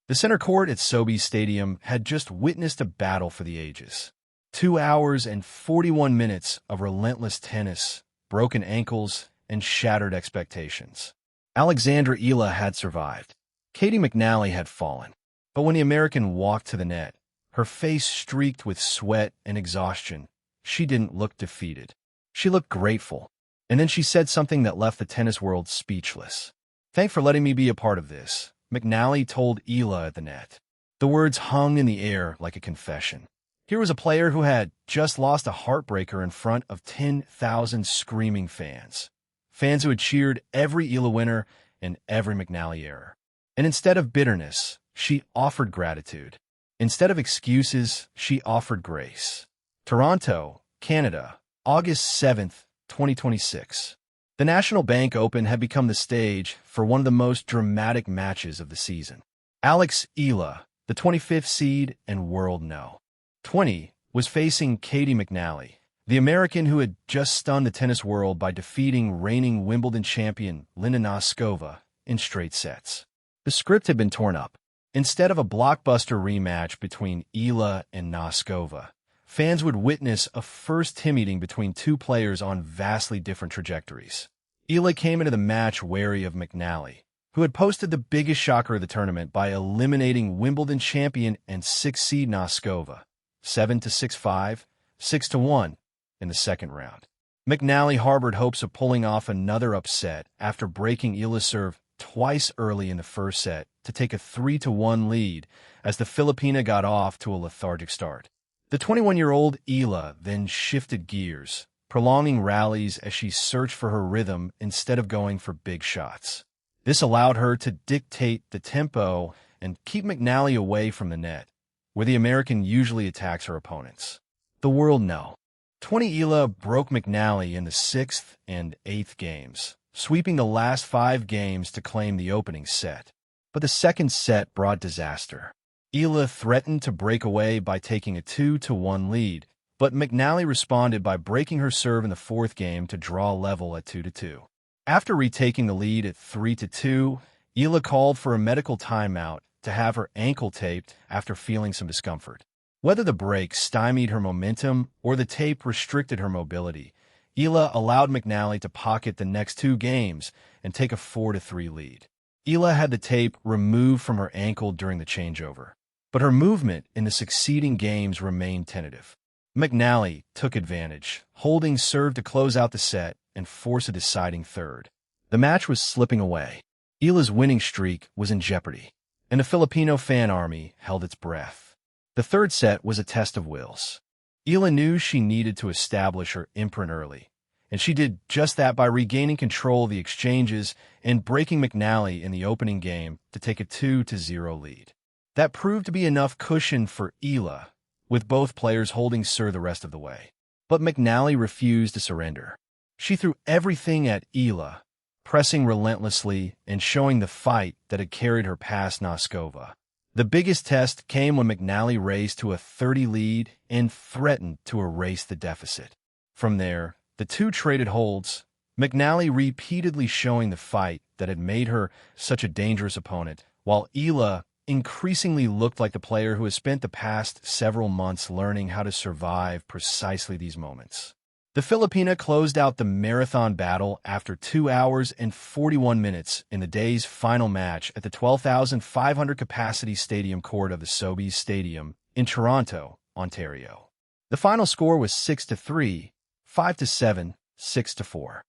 The center court at Sobeys Stadium had just witnessed a battle for the ages. 2 hours and 41 minutes of relentless tennis, broken ankles, and shattered expectations. Alex Eala had survived. Caty McNally had fallen. But when the American walked to the net, her face streaked with sweat and exhaustion, she didn't look defeated. She looked grateful. And then she said something that left the tennis world speechless. "Thanks for letting me be a part of this," McNally told Eala at the net. The words hung in the air like a confession. Here was a player who had just lost a heartbreaker in front of 10,000 screaming fans. Fans who had cheered every Eala winner and every McNally error. And instead of bitterness, she offered gratitude. Instead of excuses, she offered grace. Toronto, Canada, August 7th, 2026. The National Bank Open had become the stage for one of the most dramatic matches of the season. Alex Eala, the 25th seed and world no. 20, was facing Caty McNally, the American who had just stunned the tennis world by defeating reigning Wimbledon champion Linda Noskova in straight sets. The script had been torn up. Instead of a blockbuster rematch between Eala and Noskova, fans would witness a first team meeting between two players on vastly different trajectories. Eala came into the match wary of McNally, who had posted the biggest shocker of the tournament by eliminating Wimbledon champion and 6th seed Noskova, 7-6-5, 6-1 in the second round. McNally harbored hopes of pulling off another upset after breaking Eala's serve twice early in the first set to take a 3-1 lead as the Filipina got off to a lethargic start. The 21-year-old Eala then shifted gears, prolonging rallies as she searched for her rhythm instead of going for big shots. This allowed her to dictate the tempo and keep McNally away from the net, where the American usually attacks her opponents. The world no. 20 Eala broke McNally in the 6th and 8th games, sweeping the last 5 games to claim the opening set. But the second set brought disaster. Eala threatened to break away by taking a 2-1 lead, but McNally responded by breaking her serve in the 4th game to draw level at 2-2. After retaking the lead at 3-2, Eala called for a medical timeout to have her ankle taped after feeling some discomfort. Whether the break stymied her momentum or the tape restricted her mobility, Eala allowed McNally to pocket the next 2 games and take a 4-3 lead. Eala had the tape removed from her ankle during the changeover, but her movement in the succeeding games remained tentative. McNally took advantage, holding serve to close out the set and force a deciding third. The match was slipping away. Eala's winning streak was in jeopardy, and the Filipino fan army held its breath. The third set was a test of wills. Eala knew she needed to establish her imprint early, and she did just that by regaining control of the exchanges and breaking McNally in the opening game to take a 2-0 lead. That proved to be enough cushion for Eala, with both players holding serve the rest of the way. But McNally refused to surrender. She threw everything at Eala, pressing relentlessly and showing the fight that had carried her past Noskova. The biggest test came when McNally raced to a 30 lead and threatened to erase the deficit. From there, the two traded holds, McNally repeatedly showing the fight that had made her such a dangerous opponent, while Eala increasingly looked like the player who has spent the past several months learning how to survive precisely these moments. The Filipina closed out the marathon battle after 2 hours and 41 minutes in the day's final match at the 12,500 capacity stadium court of the Sobeys Stadium in Toronto, Ontario. The final score was 6-3, 5-7, 6-4.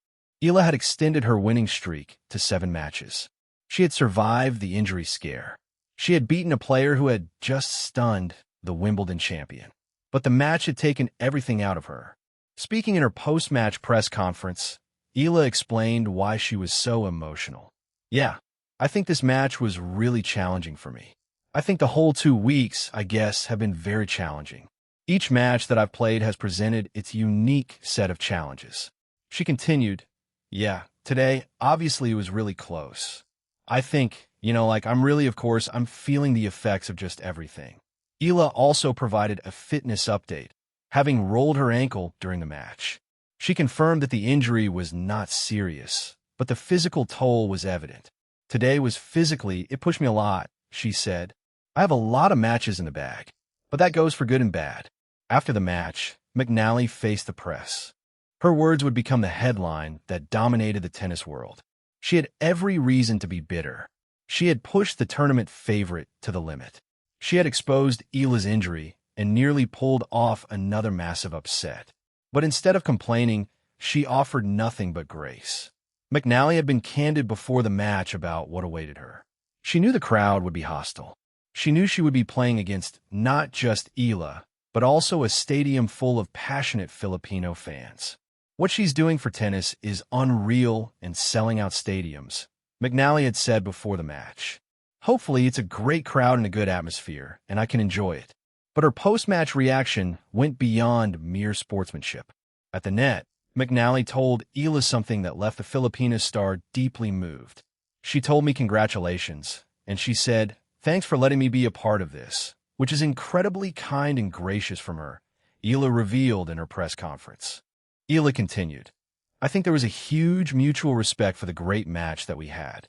Eala had extended her winning streak to 7 matches. She had survived the injury scare. She had beaten a player who had just stunned the Wimbledon champion. But the match had taken everything out of her. Speaking in her post-match press conference, Eala explained why she was so emotional. "Yeah, I think this match was really challenging for me. I think the whole 2 weeks, I guess, have been very challenging. Each match that I've played has presented its unique set of challenges." She continued, "Yeah, today, obviously it was really close. I think, I'm feeling the effects of just everything." Eala also provided a fitness update, having rolled her ankle during the match. She confirmed that the injury was not serious, but the physical toll was evident. "Today was physically, it pushed me a lot," she said. I have a lot of matches in the bag, but that goes for good and bad. After the match, McNally faced the press. Her words would become the headline that dominated the tennis world. She had every reason to be bitter. She had pushed the tournament favorite to the limit. She had exposed Eala's injury and nearly pulled off another massive upset. But instead of complaining, she offered nothing but grace. McNally had been candid before the match about what awaited her. She knew the crowd would be hostile. She knew she would be playing against not just Eala, but also a stadium full of passionate Filipino fans. What she's doing for tennis is unreal and selling out stadiums, McNally had said before the match. Hopefully, it's a great crowd and a good atmosphere, and I can enjoy it. But her post-match reaction went beyond mere sportsmanship. At the net, McNally told Eala something that left the Filipina star deeply moved. She told me congratulations, and she said, "Thanks for letting me be a part of this," which is incredibly kind and gracious from her, Eala revealed in her press conference. Eala continued, "I think there was a huge mutual respect for the great match that we had.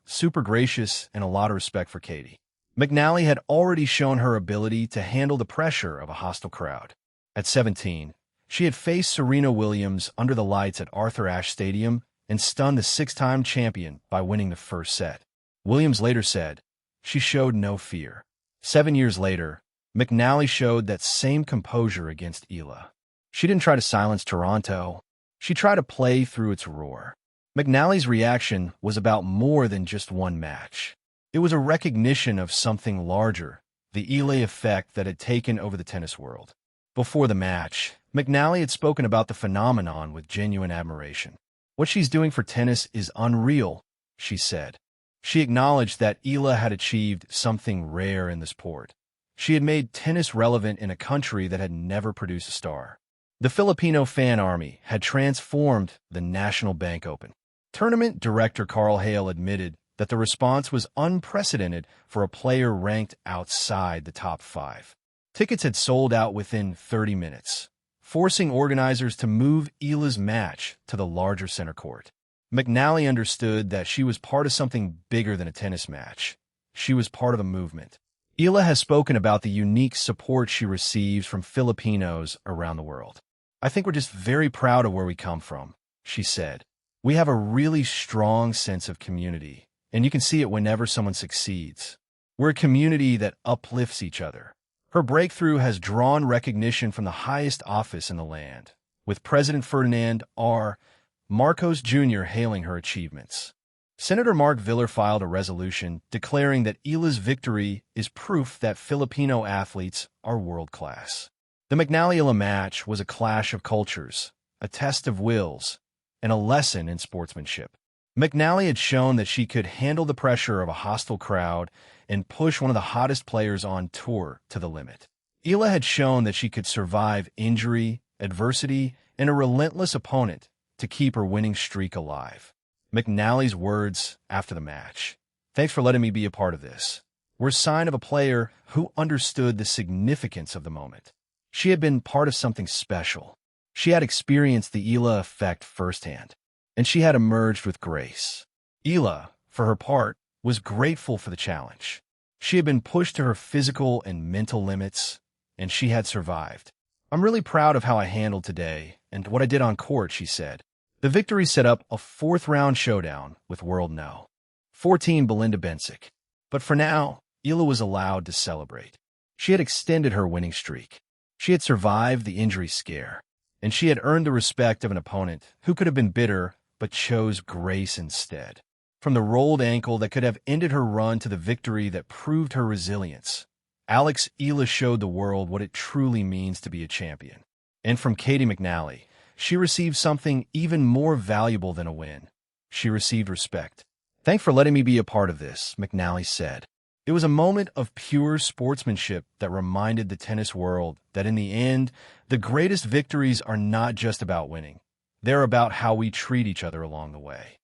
Super gracious and a lot of respect for Caty." McNally had already shown her ability to handle the pressure of a hostile crowd. At 17, she had faced Serena Williams under the lights at Arthur Ashe Stadium and stunned the six-time champion by winning the first set. Williams later said, "She showed no fear." 7 years later, McNally showed that same composure against Eala. She didn't try to silence Toronto. She tried to play through its roar. McNally's reaction was about more than just one match. It was a recognition of something larger, the Eala effect that had taken over the tennis world. Before the match, McNally had spoken about the phenomenon with genuine admiration. "What she's doing for tennis is unreal," she said. She acknowledged that Eala had achieved something rare in the sport. She had made tennis relevant in a country that had never produced a star. The Filipino fan army had transformed the National Bank Open. Tournament director Carl Hale admitted that the response was unprecedented for a player ranked outside the top 5. Tickets had sold out within 30 minutes, forcing organizers to move Eala's match to the larger center court. McNally understood that she was part of something bigger than a tennis match. She was part of a movement. Eala has spoken about the unique support she receives from Filipinos around the world. "I think we're just very proud of where we come from," she said. "We have a really strong sense of community, and you can see it whenever someone succeeds. We're a community that uplifts each other." Her breakthrough has drawn recognition from the highest office in the land, with President Ferdinand R. Marcos Jr. hailing her achievements. Senator Mark Viller filed a resolution declaring that Eala's victory is proof that Filipino athletes are world-class. The McNally-Eala match was a clash of cultures, a test of wills, and a lesson in sportsmanship. McNally had shown that she could handle the pressure of a hostile crowd and push one of the hottest players on tour to the limit. Eala had shown that she could survive injury, adversity, and a relentless opponent to keep her winning streak alive. McNally's words after the match, "Thanks for letting me be a part of this," were a sign of a player who understood the significance of the moment. She had been part of something special. She had experienced the Eala effect firsthand, and she had emerged with grace. Eala, for her part, was grateful for the challenge. She had been pushed to her physical and mental limits, and she had survived. "I'm really proud of how I handled today and what I did on court," she said. The victory set up a fourth-round showdown with World No. 14 Belinda Bencic. But for now, Eala was allowed to celebrate. She had extended her winning streak. She had survived the injury scare, and she had earned the respect of an opponent who could have been bitter but chose grace instead. From the rolled ankle that could have ended her run to the victory that proved her resilience, Alex Eala showed the world what it truly means to be a champion. And from Caty McNally, she received something even more valuable than a win. She received respect. "Thanks for letting me be a part of this," McNally said. It was a moment of pure sportsmanship that reminded the tennis world that in the end, the greatest victories are not just about winning. They're about how we treat each other along the way.